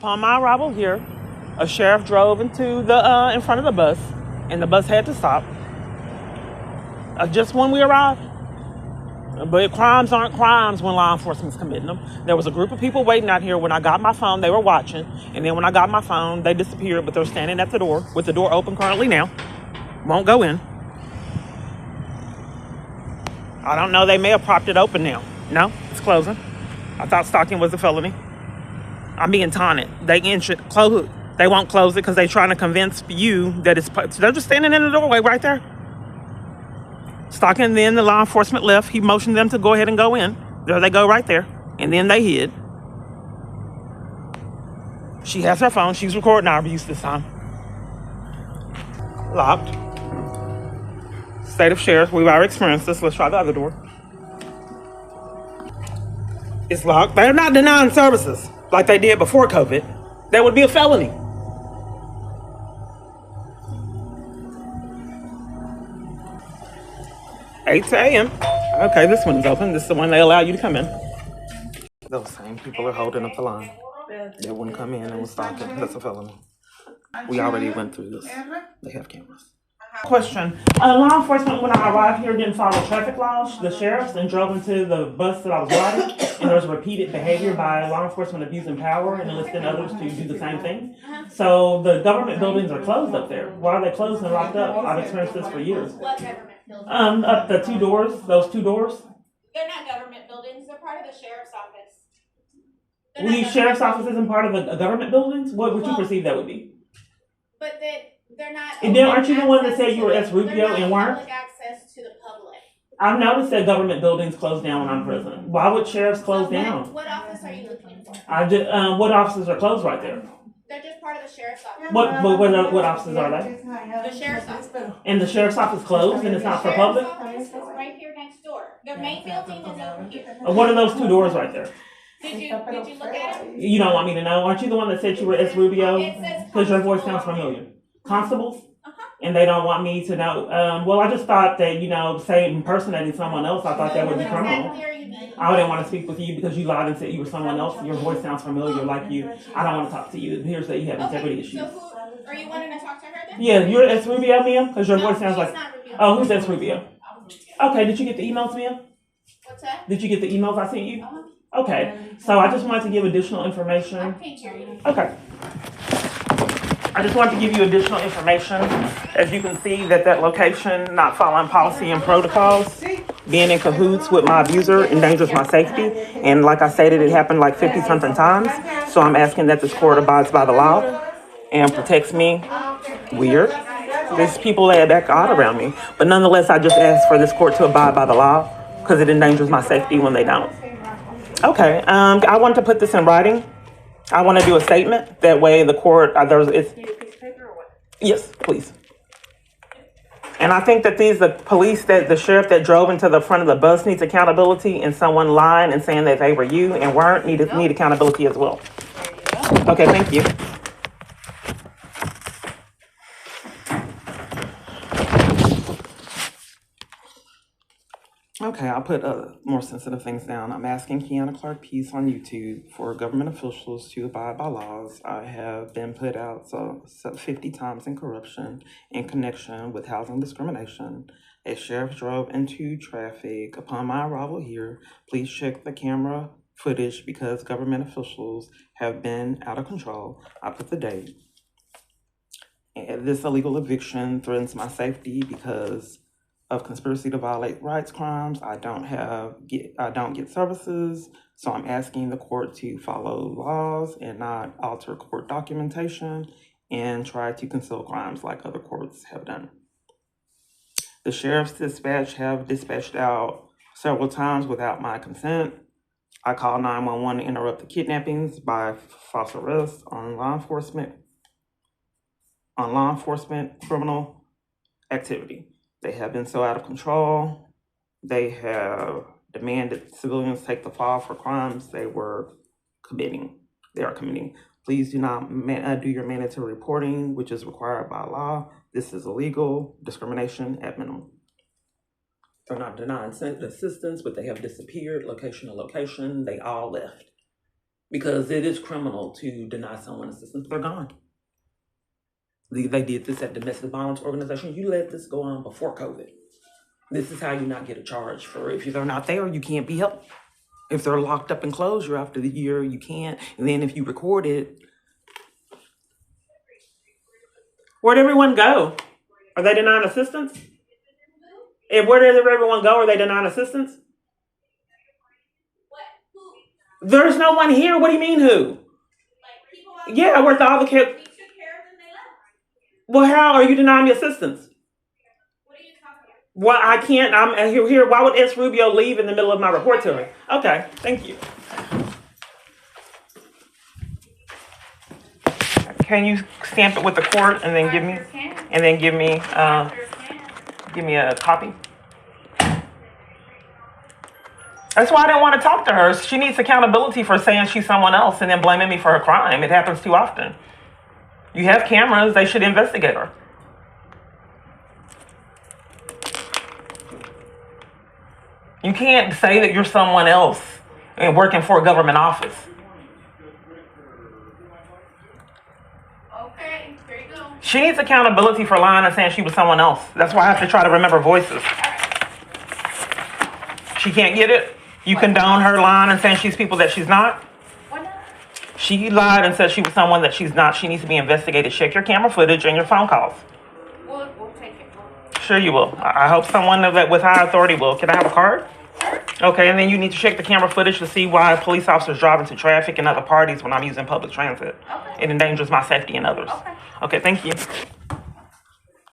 Upon my arrival here, a sheriff drove into the in front of the bus, and the bus had to stop. Just when we arrived. But crimes aren't crimes when law enforcement's committing them. There was a group of people waiting out here. When I got my phone, they were watching. And then when I got my phone, they disappeared, but they're standing at the door with the door open currently now. Won't go in. I don't know. They may have propped it open now. No, it's closing. I thought stalking was a felony. I'm being taunted. They close. They won't close it because they're trying to convince you that it's... They're just standing in the doorway right there. Stalking, then the law enforcement left. He motioned them to go ahead and go in. There they go right there. And then they hid. She has her phone. She's recording our abuse this time. Locked. State of sheriff. We've already experienced this. Let's try the other door. It's locked. They're not denying services like they did before COVID. That would be a felony. $8 a.m. Okay, this one's open. This is the one they allow you to come in. Those same people are holding up the line. They wouldn't come in and was stalking. That's a felony. We already went through this. They have cameras. Question. Law enforcement, when I arrived here, didn't follow traffic laws. The sheriffs and drove into the bus that I was riding, and there was repeated behavior by law enforcement abusing power and enlisting others to do the same thing. So the government buildings are closed up there. Why are they closed and locked up? I've experienced this for years. What government buildings? Up the two doors, those two doors. They're not government buildings. They're part of the sheriff's office. The sheriff's office isn't part of the government buildings? What would you perceive that would be? But they're not. And then aren't you the one that said you were S. Rubio and weren't? Public access to the public. I've noticed that government buildings close down when I'm present. Why would sheriffs close down? What office are you looking for? What offices are closed right there? They're just part of the sheriff's office. What offices are they? The sheriff's office. And the sheriff's office closed and it's not for public? The sheriff's office is right here next door. The main building is over here. What are those two doors right there? Did you look at it? You don't want me to know. Aren't you the one that said you were S. Rubio? It says Because your voice sounds familiar. Constables? And they don't want me to know. Well, I just thought that, say impersonating someone else, I thought that would be criminal. I didn't want to speak with you because you lied and said you were someone else. Your voice sounds familiar like you. I don't want to talk to you. It appears that you have integrity issues. So who are you wanting to talk to her then? Yeah, you're S. Rubio, ma'am? Because your voice sounds like... Not Rubio. Oh, who's S. Rubio? Okay, did you get the emails, ma'am? What's that? Did you get the emails I sent you? Okay, so I just wanted to give additional information. I can't hear you. Okay. I just wanted to give you additional information. As you can see, that location, not following policy and protocols, being in cahoots with my abuser endangers my safety. And like I stated, it happened like 50-something times. So I'm asking that this court abides by the law and protects me. Weird. There's people that act odd around me. But nonetheless, I just ask for this court to abide by the law because it endangers my safety when they don't. Okay, I wanted to put this in writing. I want to do a statement. That way the court, yes, please. And I think that the sheriff that drove into the front of the bus needs accountability, and someone lying and saying that they were you and weren't need accountability as well. Okay, thank you. Okay, I'll put more sensitive things down. I'm asking Kiana Clark Peace on YouTube for government officials to abide by laws. I have been put out 50 times in corruption in connection with housing discrimination. A sheriff drove into traffic upon my arrival here. Please check the camera footage because government officials have been out of control. I put the date. And this illegal eviction threatens my safety because of conspiracy to violate rights crimes. I don't get services, so I'm asking the court to follow laws and not alter court documentation and try to conceal crimes like other courts have done. The sheriff's dispatch have dispatched out several times without my consent. I called 911 to interrupt the kidnappings by false arrest on law enforcement criminal activity. They have been so out of control. They have demanded civilians take the fall for crimes they are committing. Please do not do your mandatory reporting, which is required by law. This is illegal discrimination at minimum. They're not denying assistance, but they have disappeared location to location. They all left. because it is criminal to deny someone assistance. They're gone. They did this at domestic violence organization. You let this go on before COVID. This is how you not get a charge for if they're not there, you can't be helped. If they're locked up in closure after the year, you can't. And then if you record it, where'd everyone go? Are they denying assistance? And where did everyone go? Are they denying assistance? There's no one here. What do you mean who? Yeah, we're all the kids. Well, how are you denying me assistance? Well, I can't. I'm here. Why would S. Rubio leave in the middle of my report to me? Okay, thank you. Can you stamp it with the court and then give me a copy? That's why I didn't want to talk to her. She needs accountability for saying she's someone else and then blaming me for her crime. It happens too often. You have cameras. They should investigate her. You can't say that you're someone else and working for a government office. Okay, there you go. She needs accountability for lying and saying she was someone else. That's why I have to try to remember voices. She can't get it? You condone her lying and saying she's people that she's not? Why not? She lied and said she was someone that she's not. She needs to be investigated. Check your camera footage and your phone calls. We'll take it. Sure you will. I hope someone with high authority will. Can I have a card? Okay, and then you need to check the camera footage to see why police officers drive into traffic and other parties when I'm using public transit. Okay. It endangers my safety and others. Okay. Okay, thank you.